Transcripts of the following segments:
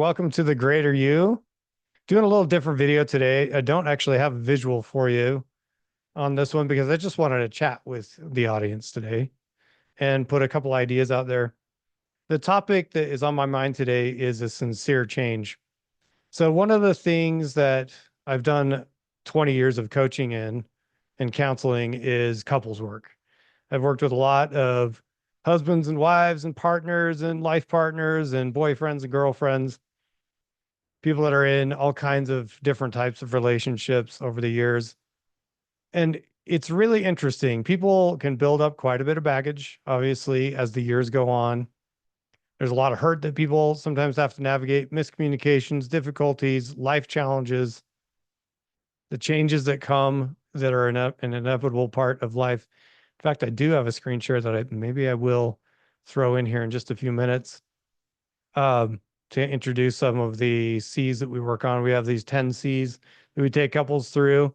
Welcome to the Greater You. Doing a little different video today. I don't actually have a visual for you on this one because I just wanted to chat with the audience today and put a couple ideas out there. The topic that is on my mind today is a sincere change. So one of the things that I've done 20 years of coaching in and counseling is couples work. I've worked with a lot of husbands and wives and partners and life partners and boyfriends and girlfriends, people that are in all kinds of different types of relationships over the years. And it's really interesting. People can build up quite a bit of baggage, obviously, as the years go on. There's a lot of hurt that people sometimes have to navigate, miscommunications, difficulties, life challenges, the changes that come that are an inevitable part of life. In fact, I do have a screen share that maybe I will throw in here in just a few minutes. To introduce some of the C's that we work on. We have these 10 C's that we take couples through.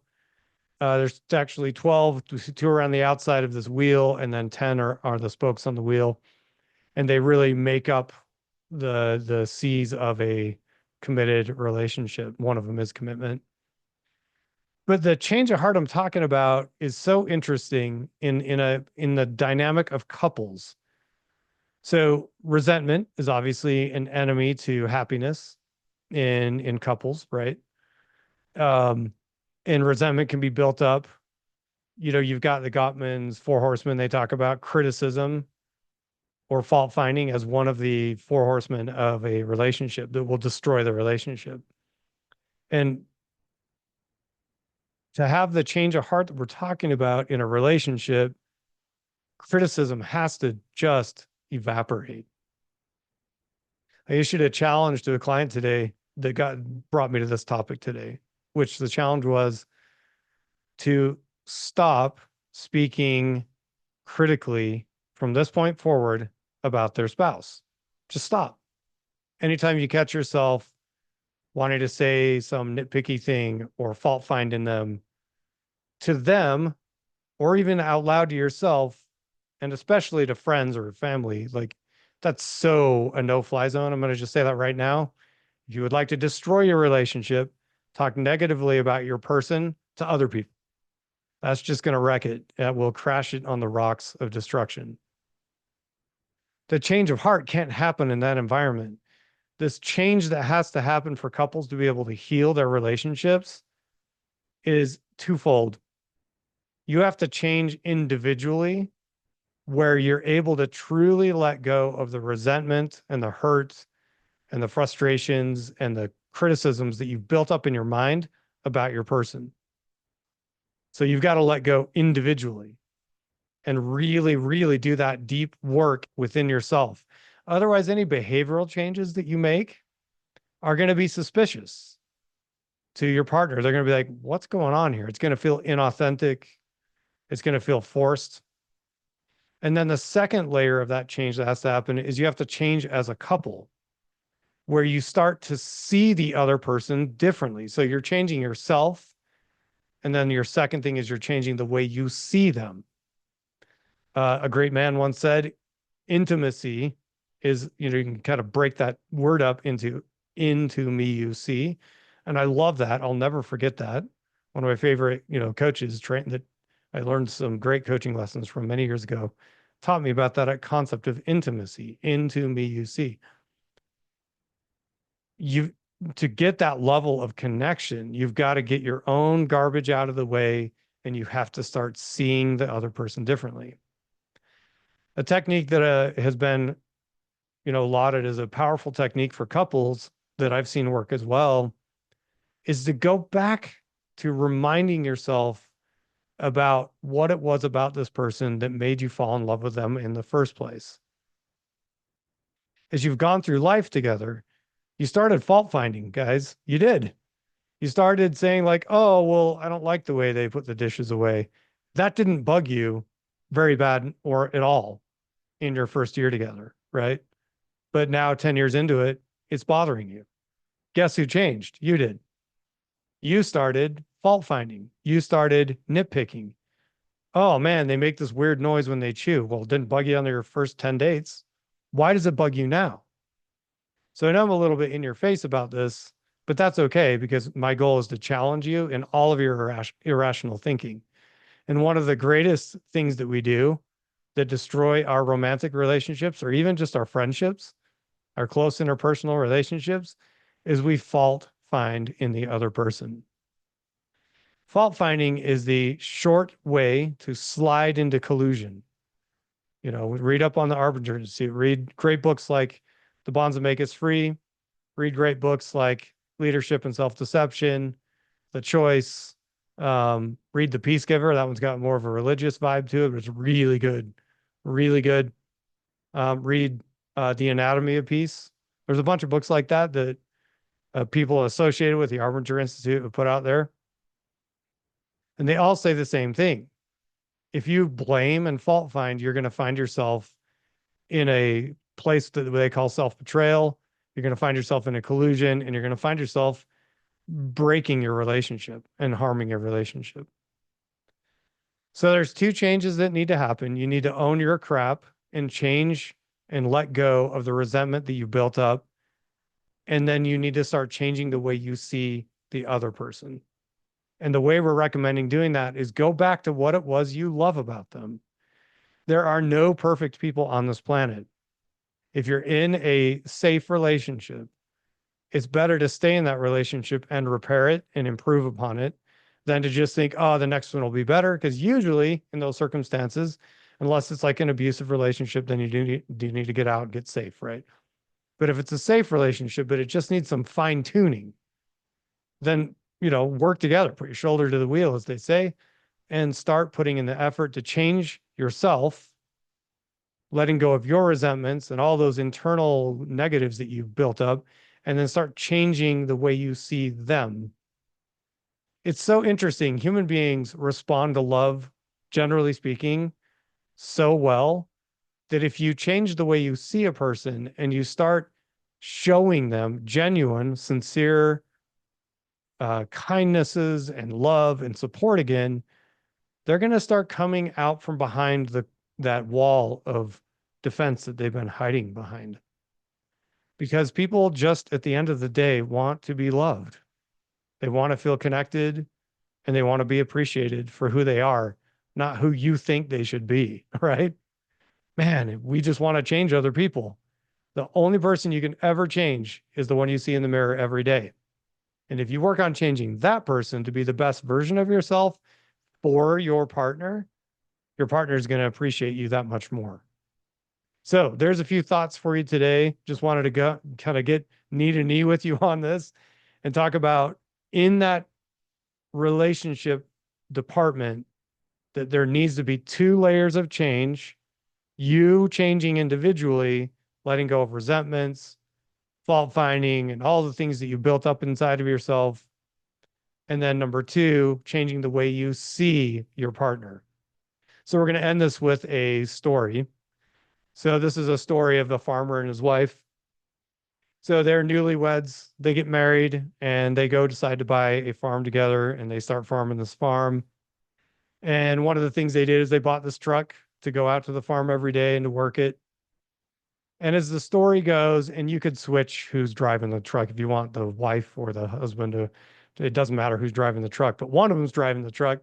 There's actually 12, two around the outside of this wheel, and then 10 are the spokes on the wheel. And they really make up the C's of a committed relationship. One of them is commitment. But the change of heart I'm talking about is so interesting in the dynamic of couples. So resentment is obviously an enemy to happiness in couples, right? Um, and resentment can be built up. You know, you've got the Gottman's Four Horsemen. They talk about criticism or fault finding as one of the four horsemen of a relationship that will destroy the relationship. And to have the change of heart that we're talking about in a relationship, criticism has to just evaporate. I issued a challenge to a client today that brought me to this topic today, which the challenge was to stop speaking critically from this point forward about their spouse. Just stop. Anytime you catch yourself wanting to say some nitpicky thing or fault finding them to them, or even out loud to yourself, and especially to friends or family, like that's so a no-fly zone. I'm going to just say that right now. If you would like to destroy your relationship, talk negatively about your person to other people. That's just going to wreck it. That will crash it on the rocks of destruction. The change of heart can't happen in that environment. This change that has to happen for couples to be able to heal their relationships is twofold. You have to change individually, where you're able to truly let go of the resentment and the hurt and the frustrations and the criticisms that you've built up in your mind about your person. So you've got to let go individually and really, really do that deep work within yourself. Otherwise, any behavioral changes that you make are going to be suspicious to your partner. They're going to be like, what's going on here? It's going to feel inauthentic. It's going to feel forced. And then the second layer of that change that has to happen is you have to change as a couple, where you start to see the other person differently. So you're changing yourself. And then your second thing is you're changing the way you see them. A great man once said, intimacy is, you can kind of break that word up into me, you see. And I love that. I'll never forget that. One of my favorite, coaches that I learned some great coaching lessons from many years ago, taught me about that concept of intimacy, into me, you see. To get that level of connection, you've got to get your own garbage out of the way, and you have to start seeing the other person differently. A technique that has been, lauded as a powerful technique for couples that I've seen work as well is to go back to reminding yourself about what it was about this person that made you fall in love with them in the first place. As you've gone through life together, you started fault finding, guys. You did. You started saying like, oh, well, I don't like the way they put the dishes away. That didn't bug you very bad or at all in your first year together, right? But now 10 years into it, it's bothering you. Guess who changed? You did. You started fault finding. You started nitpicking. Oh man, they make this weird noise when they chew. Well, it didn't bug you on your first 10 dates. Why does it bug you now? So I know I'm a little bit in your face about this, but that's okay because my goal is to challenge you in all of your irrational thinking. And one of the greatest things that we do that destroy our romantic relationships or even just our friendships, our close interpersonal relationships, is we fault find in the other person. Fault finding is the short way to slide into collusion. You know, read up on the arbiters, read great books like The Bonds That Make Us Free, read great books like Leadership and Self-Deception, The Choice, read The Peace Giver. That one's got more of a religious vibe to it, but it's really good. Really good. Read The Anatomy of Peace. There's a bunch of books like that that people associated with the Arbinger Institute have put out there. And they all say the same thing. If you blame and fault find, you're going to find yourself in a place that they call self-betrayal. You're going to find yourself in a collusion, and you're going to find yourself breaking your relationship and harming your relationship. So there's two changes that need to happen. You need to own your crap and change and let go of the resentment that you built up. And then you need to start changing the way you see the other person. And the way we're recommending doing that is go back to what it was you love about them. There are no perfect people on this planet. If you're in a safe relationship, it's better to stay in that relationship and repair it and improve upon it than to just think, oh, the next one will be better. Because usually in those circumstances, unless it's like an abusive relationship, then you do need to get out and get safe, right? But if it's a safe relationship, but it just needs some fine tuning, then, you know, work together, put your shoulder to the wheel, as they say, and start putting in the effort to change yourself, letting go of your resentments and all those internal negatives that you've built up, and then start changing the way you see them. It's so interesting. Human beings respond to love, generally speaking, so well that if you change the way you see a person and you start showing them genuine, sincere kindnesses and love and support again, they're going to start coming out from behind that wall of defense that they've been hiding behind. Because people just at the end of the day want to be loved. They want to feel connected and they want to be appreciated for who they are, not who you think they should be, right? Man, we just want to change other people. The only person you can ever change is the one you see in the mirror every day. And if you work on changing that person to be the best version of yourself for your partner is going to appreciate you that much more. So there's a few thoughts for you today. Just wanted to go kind of get knee to knee with you on this and talk about in that relationship department that there needs to be two layers of change. You changing individually, letting go of resentments, fault finding, and all the things that you built up inside of yourself. And then number two, changing the way you see your partner. So we're going to end this with a story. So this is a story of a farmer and his wife. So they're newlyweds, they get married, and they decide to buy a farm together, and they start farming this farm. And one of the things they did is they bought this truck to go out to the farm every day and to work it. And as the story goes, and you could switch who's driving the truck if you want the wife or the husband to, it doesn't matter who's driving the truck, but one of them's driving the truck.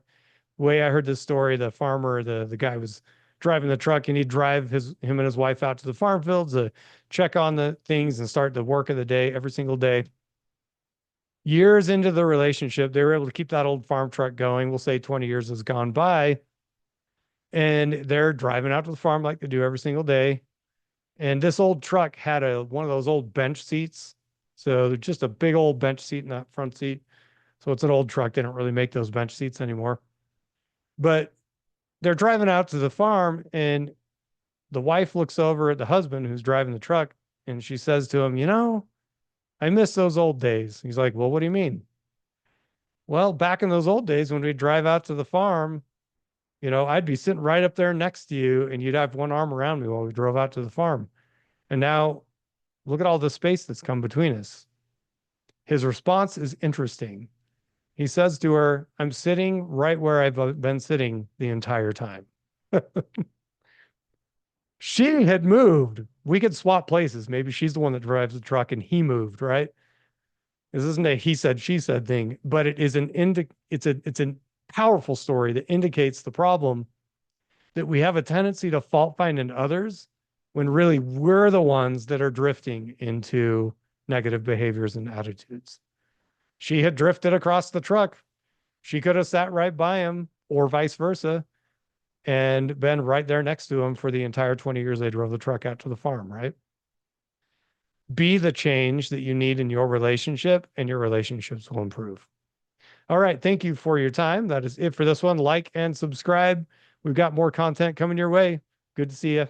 The way I heard this story, the farmer, the guy was driving the truck and he'd drive him and his wife out to the farm fields to check on the things and start the work of the day every single day. Years into the relationship, they were able to keep that old farm truck going. We'll say 20 years has gone by. And they're driving out to the farm like they do every single day. And this old truck had one of those old bench seats. So just a big old bench seat in that front seat. So it's an old truck. They don't really make those bench seats anymore. But they're driving out to the farm and the wife looks over at the husband who's driving the truck and she says to him, you know, I miss those old days. He's like, well, what do you mean? Well, back in those old days when we drive out to the farm, you know, I'd be sitting right up there next to you and you'd have one arm around me while we drove out to the farm. And now look at all the space that's come between us. His response is interesting. He says to her, I'm sitting right where I've been sitting the entire time. She had moved. We could swap places. Maybe she's the one that drives the truck and he moved, right? This isn't a he said, she said thing, but it is it's a powerful story that indicates the problem that we have a tendency to fault find in others when really we're the ones that are drifting into negative behaviors and attitudes. She had drifted across the truck. She could have sat right by him or vice versa and been right there next to him for the entire 20 years they drove the truck out to the farm, right? Be the change that you need in your relationship, and your relationships will improve. All right. Thank you for your time. That is it for this one. Like and subscribe. We've got more content coming your way. Good to see you.